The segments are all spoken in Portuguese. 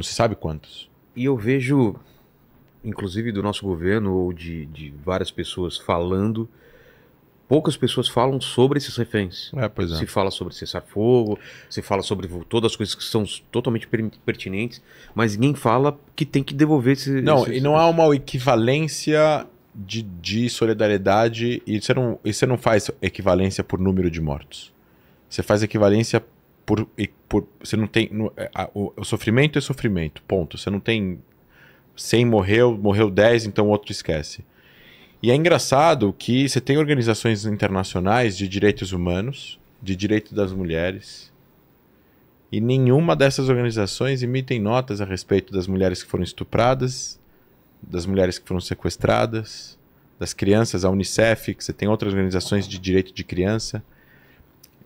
Não se sabe quantos. E eu vejo, inclusive do nosso governo ou de várias pessoas falando, poucas pessoas falam sobre esses reféns. Pois é. Se fala sobre cessar-fogo, se fala sobre todas as coisas que são totalmente pertinentes, mas ninguém fala que tem que devolver Não, e não há uma equivalência de solidariedade, e você não faz equivalência por número de mortos. Você faz equivalência por você não tem... o sofrimento é sofrimento, ponto. Você não tem 100 morreu 10, então o outro esquece. E é engraçado que você tem organizações internacionais de direitos humanos, de direito das mulheres, e nenhuma dessas organizações emitem notas a respeito das mulheres que foram estupradas, das mulheres que foram sequestradas, das crianças, a Unicef, que você tem outras organizações de direito de criança.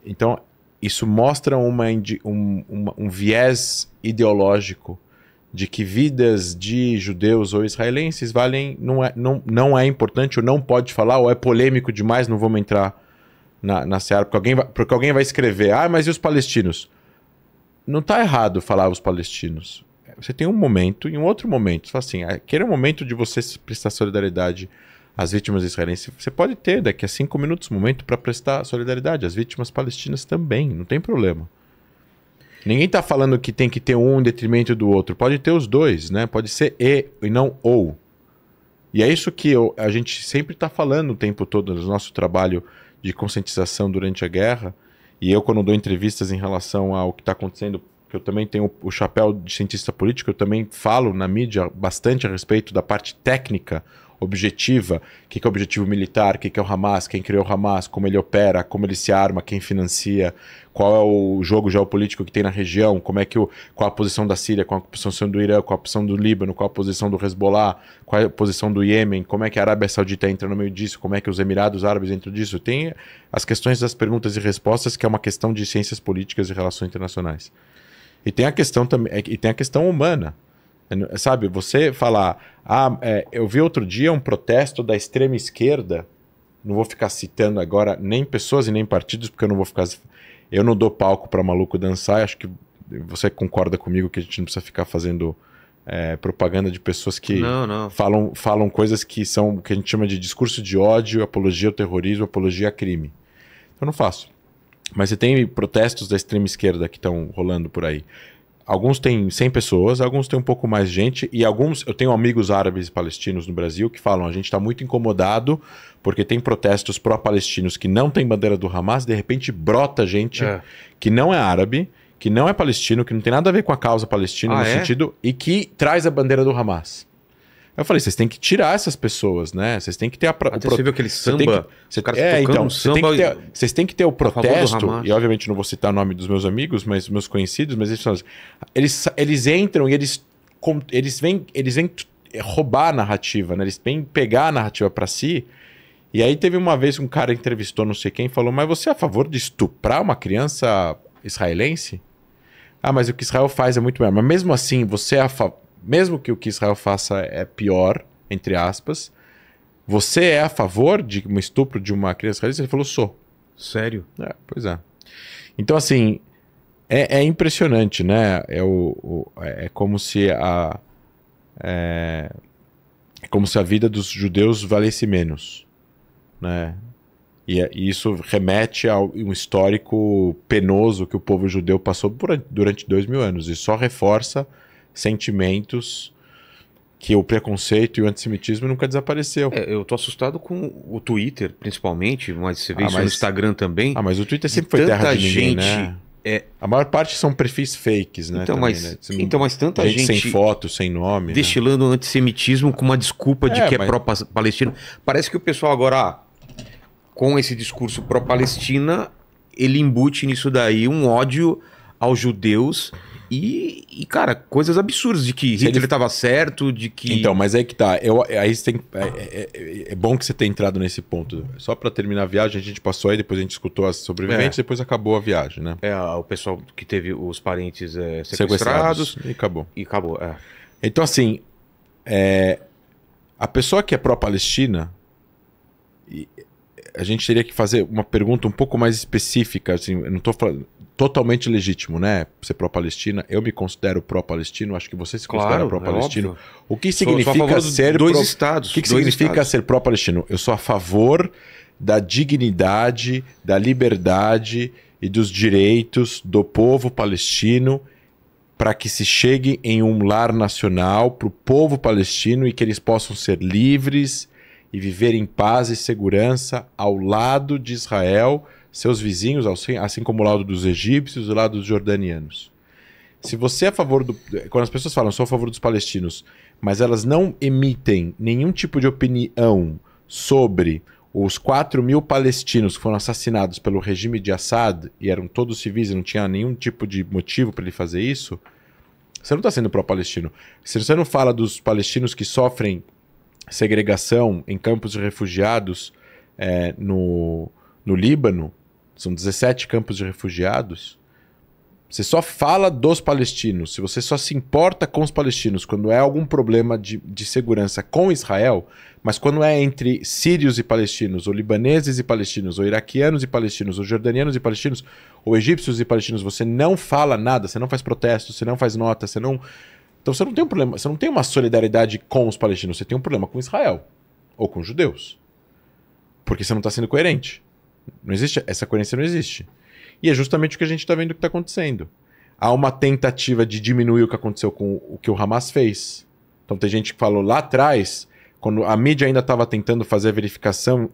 Então, isso mostra um viés ideológico de que vidas de judeus ou israelenses valem, não é importante, ou não pode falar, ou é polêmico demais, não vamos entrar na seara, porque alguém vai escrever, mas e os palestinos? Não está errado falar os palestinos. Você tem um momento e um outro momento. Você fala assim, aquele é o momento de você prestar solidariedade às vítimas israelenses. Você pode ter daqui a 5 minutos um momento para prestar solidariedade às vítimas palestinas também, não tem problema. Ninguém está falando que tem que ter um em detrimento do outro. Pode ter os dois, né? Pode ser e não ou. E é isso que a gente sempre está falando o tempo todo no nosso trabalho de conscientização durante a guerra. E eu, quando dou entrevistas em relação ao que está acontecendo, que eu também tenho o chapéu de cientista político, eu também falo na mídia bastante a respeito da parte técnica, objetiva, o que é o objetivo militar, o que é o Hamas, quem criou o Hamas, como ele opera, como ele se arma, quem financia, qual é o jogo geopolítico que tem na região, qual a posição da Síria, qual a posição do Irã, qual a posição do Líbano, qual a posição do Hezbollah, qual é a posição do Iêmen, como é que a Arábia Saudita entra no meio disso, como é que os Emirados Árabes entram disso. Tem as questões das perguntas e respostas, que é uma questão de ciências políticas e relações internacionais. E tem a questão também, e tem a questão humana. Sabe, você falar, eu vi outro dia um protesto da extrema esquerda, não vou ficar citando agora nem pessoas e nem partidos, porque eu não dou palco para maluco dançar, acho que você concorda comigo que a gente não precisa ficar fazendo propaganda de pessoas que não. falam coisas que são o que a gente chama de discurso de ódio, apologia ao terrorismo, apologia a crime. Eu não faço. Mas você tem protestos da extrema esquerda que estão rolando por aí. Alguns têm 100 pessoas, alguns têm um pouco mais de gente, e eu tenho amigos árabes e palestinos no Brasil que falam, a gente está muito incomodado porque tem protestos pró-palestinos que não tem bandeira do Hamas, de repente brota gente que não é árabe, que não é palestino, que não tem nada a ver com a causa palestina no sentido, e que traz a bandeira do Hamas. Eu falei, vocês têm que tirar essas pessoas, né? Vocês têm que ter Você viu aquele samba? Vocês têm que ter o protesto, e obviamente não vou citar o nome dos meus amigos, mas dos meus conhecidos, mas eles entram e eles vêm roubar a narrativa, né? Eles vêm pegar a narrativa para si. E aí teve uma vez um cara entrevistou não sei quem e falou, mas você é a favor de estuprar uma criança israelense? Mas o que Israel faz é muito melhor. Mas mesmo assim, você é a favor... Mesmo que o que Israel faça é pior, entre aspas, você é a favor de um estupro de uma criança israelense? Ele falou, sou. Sério? Pois é. Então, assim, é impressionante, né? É como se a vida dos judeus valesse menos, né? E isso remete a um histórico penoso que o povo judeu passou durante 2000 anos. E só reforça sentimentos que o preconceito e o antissemitismo nunca desapareceu. Eu tô assustado com o Twitter, principalmente, mas você vê isso no Instagram também. Mas o Twitter sempre foi terra de ninguém, né? A maior parte são perfis fakes, né? Então, também, mas tanta gente sem foto, sem nome. Destilando antissemitismo com uma desculpa de que é pró-Palestina. Parece que o pessoal agora, com esse discurso pró-Palestina, ele embute nisso daí um ódio aos judeus. E, cara, coisas absurdas de que Hitler estava certo, de que... Então, mas aí que tá. É bom que você tenha entrado nesse ponto. Só para terminar a viagem, a gente passou aí, depois a gente escutou as sobreviventes, depois acabou a viagem, né? O pessoal que teve os parentes sequestrados. E acabou. É. Então, assim, a pessoa que é pró-Palestina, a gente teria que fazer uma pergunta um pouco mais específica, assim, eu não tô falando... totalmente legítimo, né? Ser pró-Palestina. Eu me considero pró-palestino, acho que você se considera pró-palestino. O que significa ser dois estados? O que significa ser pró-palestino? Eu sou a favor da dignidade, da liberdade e dos direitos do povo palestino para que se chegue em um lar nacional para o povo palestino e que eles possam ser livres e viver em paz e segurança ao lado de Israel, seus vizinhos, assim como ao lado dos egípcios e ao lado dos jordanianos. Se você é a favor do... Quando as pessoas falam, sou a favor dos palestinos, mas elas não emitem nenhum tipo de opinião sobre os 4.000 palestinos que foram assassinados pelo regime de Assad, e eram todos civis e não tinha nenhum tipo de motivo para ele fazer isso, você não está sendo pró-palestino. Se você não fala dos palestinos que sofrem segregação em campos de refugiados no Líbano, são 17 campos de refugiados, você só fala dos palestinos, se você só se importa com os palestinos quando é algum problema de segurança com Israel, mas quando é entre sírios e palestinos, ou libaneses e palestinos, ou iraquianos e palestinos, ou jordanianos e palestinos, ou egípcios e palestinos, você não fala nada, você não faz protestos, você não faz nota, você não... Então você não tem um problema, você não tem uma solidariedade com os palestinos, você tem um problema com Israel, ou com os judeus. Porque você não está sendo coerente. Não existe, essa coerência não existe. E é justamente o que a gente está vendo que está acontecendo. Há uma tentativa de diminuir o que aconteceu com o que o Hamas fez. Então tem gente que falou lá atrás, quando a mídia ainda estava tentando fazer a verificação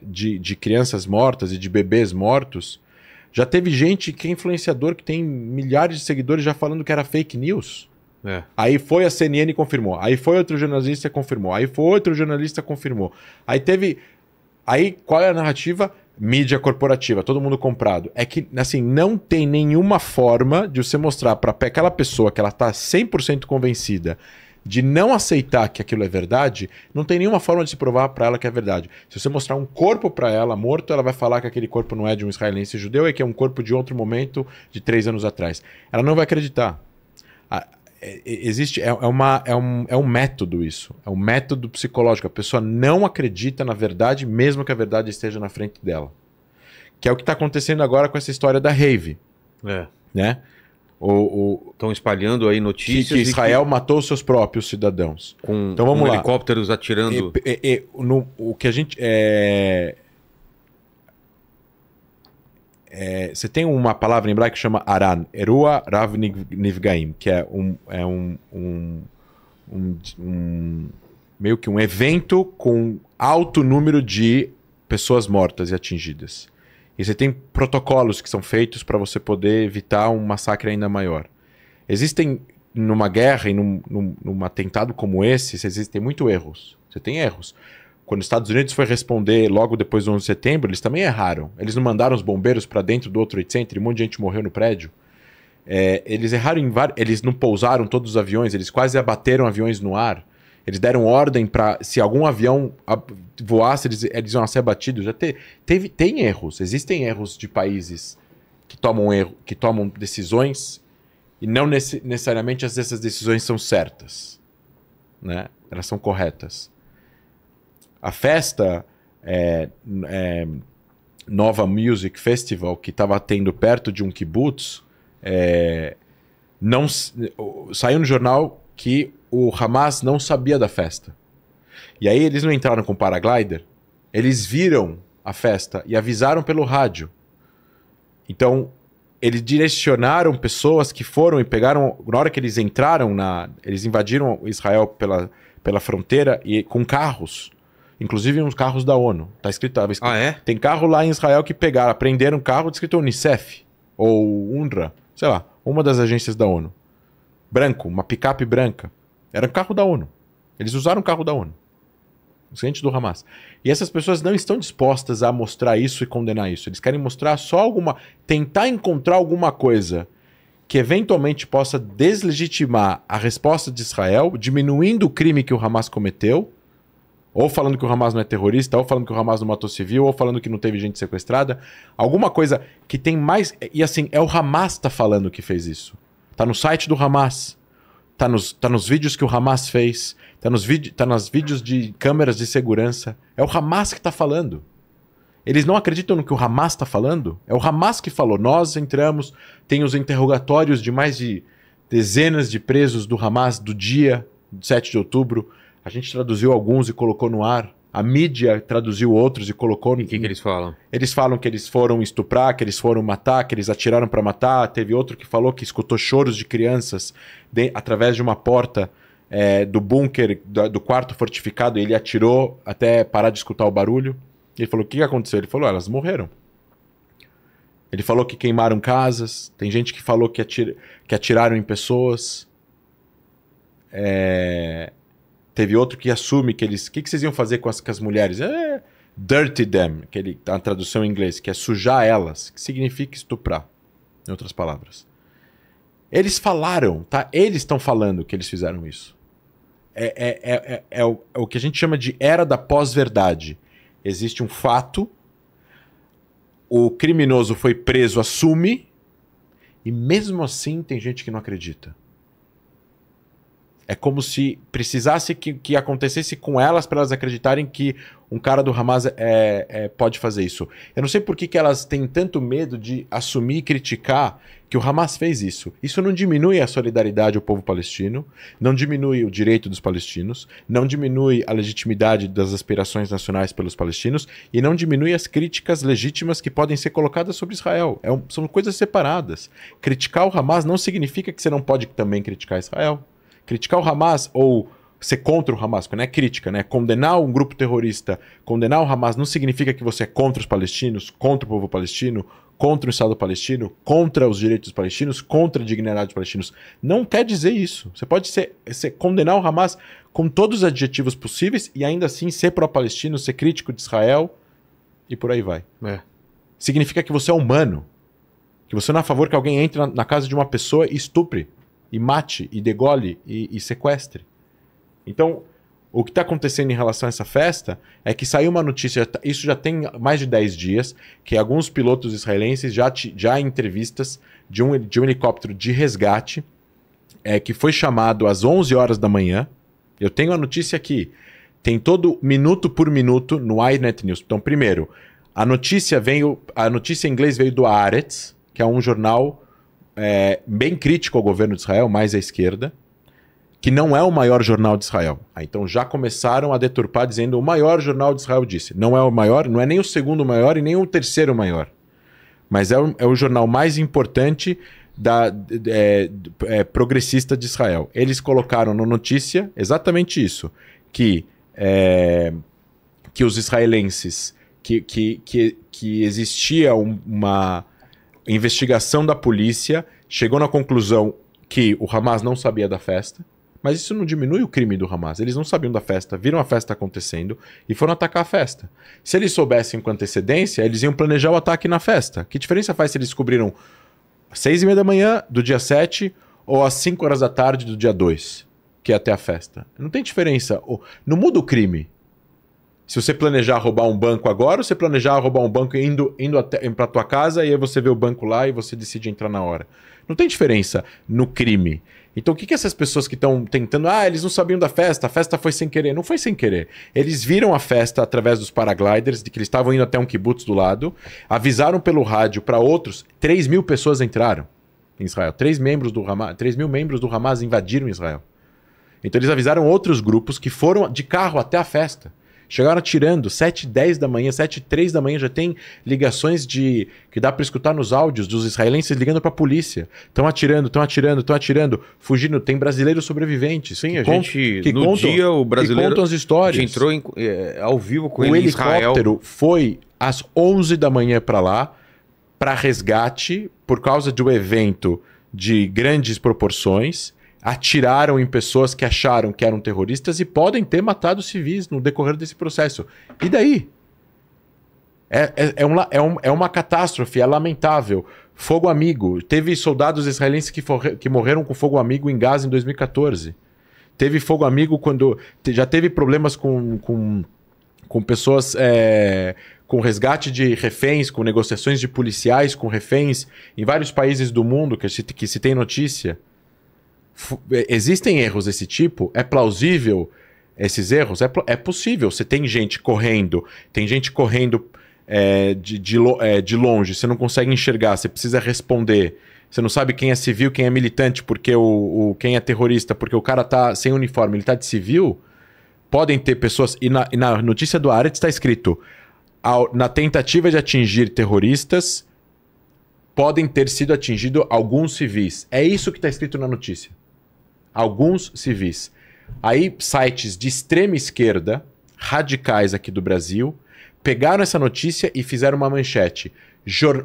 de crianças mortas e de bebês mortos, já teve gente que é influenciador, que tem milhares de seguidores já falando que era fake news. Aí foi a CNN e confirmou. Aí foi outro jornalista e confirmou. Aí foi outro jornalista e confirmou. Aí qual é a narrativa? Mídia corporativa, todo mundo comprado. É que, assim, não tem nenhuma forma de você mostrar para aquela pessoa que ela está 100% convencida de não aceitar que aquilo é verdade, não tem nenhuma forma de se provar para ela que é verdade. Se você mostrar um corpo para ela morto, ela vai falar que aquele corpo não é de um israelense judeu, é que é um corpo de outro momento de 3 anos atrás. Ela não vai acreditar. Existe um método isso, é um método psicológico. A pessoa não acredita na verdade, mesmo que a verdade esteja na frente dela, que é o que está acontecendo agora com essa história da rave, né? Estão espalhando aí notícias que Israel matou seus próprios cidadãos então vamos lá, helicópteros atirando. O que a gente você tem uma palavra em hebraico que chama Aran, Erua Rav Nifgaim, que é meio que um evento com alto número de pessoas mortas e atingidas. E você tem protocolos que são feitos para você poder evitar um massacre ainda maior. Existem, numa guerra e num atentado como esse, existem muitos erros. Você tem erros. Quando os Estados Unidos foi responder logo depois do 11 de setembro, eles também erraram. Eles não mandaram os bombeiros para dentro do outro Trade Center, e um monte de gente morreu no prédio. Eles erraram eles não pousaram todos os aviões, eles quase abateram aviões no ar. Eles deram ordem para, se algum avião voasse, eles iam ser abatidos. Tem erros, existem erros de países que tomam decisões e não necessariamente essas decisões são certas, né? Elas são corretas. A festa Nova Music Festival, que estava tendo perto de um kibbutz, saiu no jornal que o Hamas não sabia da festa. E aí eles não entraram com paraglider, eles viram a festa e avisaram pelo rádio. Então, eles direcionaram pessoas que foram e pegaram... Na hora que eles entraram, eles invadiram Israel pela fronteira e com carros. Inclusive uns carros da ONU. Tá escrito, tem carro lá em Israel que prenderam um carro escrito Unicef ou UNRWA, sei lá, uma das agências da ONU. Branco, uma picape branca. Era um carro da ONU. Eles usaram o carro da ONU. Os clientes do Hamas. E essas pessoas não estão dispostas a mostrar isso e condenar isso. Eles querem mostrar só tentar encontrar alguma coisa que eventualmente possa deslegitimar a resposta de Israel, diminuindo o crime que o Hamas cometeu, ou falando que o Hamas não é terrorista, ou falando que o Hamas não matou civil, ou falando que não teve gente sequestrada. Alguma coisa que tem mais... E assim, é o Hamas que tá falando que fez isso. Tá no site do Hamas. Tá nos vídeos que o Hamas fez. Tá nos vídeos de câmeras de segurança. É o Hamas que tá falando. Eles não acreditam no que o Hamas está falando? É o Hamas que falou. Nós entramos, tem os interrogatórios de mais de dezenas de presos do Hamas do dia 7 de outubro. A gente traduziu alguns e colocou no ar. A mídia traduziu outros e colocou... E o que eles falam? Eles falam que eles foram estuprar, que eles foram matar, que eles atiraram para matar. Teve outro que falou que escutou choros de crianças através de uma porta do bunker, do quarto fortificado. E ele atirou até parar de escutar o barulho. Ele falou, o que aconteceu? Ele falou, elas morreram. Ele falou que queimaram casas. Tem gente que falou que atiraram em pessoas. Teve outro que assume que eles... O que vocês iam fazer com as mulheres? Dirty them, a tradução em inglês, que é sujar elas, que significa estuprar, em outras palavras. Eles falaram, tá? Eles estão falando que eles fizeram isso. É o que a gente chama de era da pós-verdade. Existe um fato, o criminoso foi preso, assume, e mesmo assim tem gente que não acredita. É como se precisasse que acontecesse com elas para elas acreditarem que um cara do Hamas pode fazer isso. Eu não sei por que elas têm tanto medo de assumir e criticar que o Hamas fez isso. Isso não diminui a solidariedade ao povo palestino, não diminui o direito dos palestinos, não diminui a legitimidade das aspirações nacionais pelos palestinos e não diminui as críticas legítimas que podem ser colocadas sobre Israel. São coisas separadas. Criticar o Hamas não significa que você não pode também criticar Israel. Criticar o Hamas ou ser contra o Hamas, que não é crítica, né? Condenar um grupo terrorista, condenar o Hamas não significa que você é contra os palestinos, contra o povo palestino, contra o Estado palestino, contra os direitos dos palestinos, contra a dignidade dos palestinos. Não quer dizer isso. Você pode condenar o Hamas com todos os adjetivos possíveis e ainda assim ser pró-palestino, ser crítico de Israel e por aí vai. Significa que você é humano, que você não é a favor que alguém entre na casa de uma pessoa e estupre, e mate, e degole, e sequestre. Então, o que está acontecendo em relação a essa festa é que saiu uma notícia, isso já tem mais de 10 dias, que alguns pilotos israelenses já em entrevistas de um helicóptero de resgate, que foi chamado às 11 horas da manhã. Eu tenho a notícia aqui, tem todo minuto por minuto no iNet News. Então, primeiro, a notícia em inglês veio do Haaretz, que é um jornal bem crítico ao governo de Israel, mais à esquerda, que não é o maior jornal de Israel. Então já começaram a deturpar dizendo o maior jornal de Israel disse. Não é o maior, não é nem o segundo maior e nem o terceiro maior. Mas é o jornal mais importante progressista de Israel. Eles colocaram na notícia exatamente isso, que os israelenses, que existia uma investigação da polícia, chegou na conclusão que o Hamas não sabia da festa, mas isso não diminui o crime do Hamas. Eles não sabiam da festa, viram a festa acontecendo e foram atacar a festa. Se eles soubessem com antecedência, eles iam planejar o ataque na festa. Que diferença faz se eles descobriram às 6h30 da manhã do dia 7 ou às 5 horas da tarde do dia 2, que é até a festa? Não tem diferença. Não muda o crime. Se você planejar roubar um banco agora, ou você planejar roubar um banco indo para tua casa e aí você vê o banco lá e você decide entrar na hora. Não tem diferença no crime. Então o que essas pessoas que estão tentando... eles não sabiam da festa, a festa foi sem querer. Não foi sem querer. Eles viram a festa através dos paragliders, de que eles estavam indo até um kibutz do lado, avisaram pelo rádio para outros, 3.000 pessoas entraram em Israel. 3.000 membros do Hamas invadiram Israel. Então eles avisaram outros grupos que foram de carro até a festa. Chegaram atirando, 7h10 da manhã, 7h03 da manhã, já tem ligações que dá para escutar nos áudios dos israelenses ligando para a polícia. Estão atirando, fugindo. Tem brasileiros sobreviventes. Sim, dia o brasileiro... Que contam as histórias. A gente entrou ao vivo com ele em Israel. O helicóptero foi às 11 da manhã para lá, para resgate, por causa de um evento de grandes proporções. Atiraram em pessoas que acharam que eram terroristas e podem ter matado civis no decorrer desse processo. E daí? É uma catástrofe, é lamentável. Fogo amigo. Teve soldados israelenses que morreram com fogo amigo em Gaza em 2014. Teve fogo amigo quando... Já teve problemas com pessoas... com resgate de reféns, com negociações de policiais com reféns em vários países do mundo que se tem notícia. Existem erros desse tipo? É plausível esses erros? É possível. Você tem gente correndo de longe, você não consegue enxergar, você precisa responder. Você não sabe quem é civil, quem é militante, porque quem é terrorista, porque o cara tá sem uniforme, ele tá de civil. Podem ter pessoas... E na notícia do Haaretz está escrito: na tentativa de atingir terroristas, podem ter sido atingidos alguns civis. É isso que está escrito na notícia. Alguns civis. Aí sites de extrema esquerda, radicais aqui do Brasil, pegaram essa notícia e fizeram uma manchete.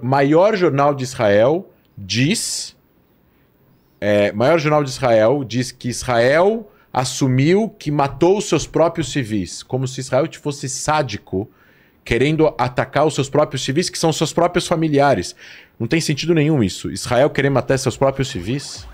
Maior jornal de Israel diz que Israel assumiu que matou os seus próprios civis. Como se Israel fosse sádico, querendo atacar os seus próprios civis, que são seus próprios familiares. Não tem sentido nenhum isso. Israel querer matar seus próprios civis?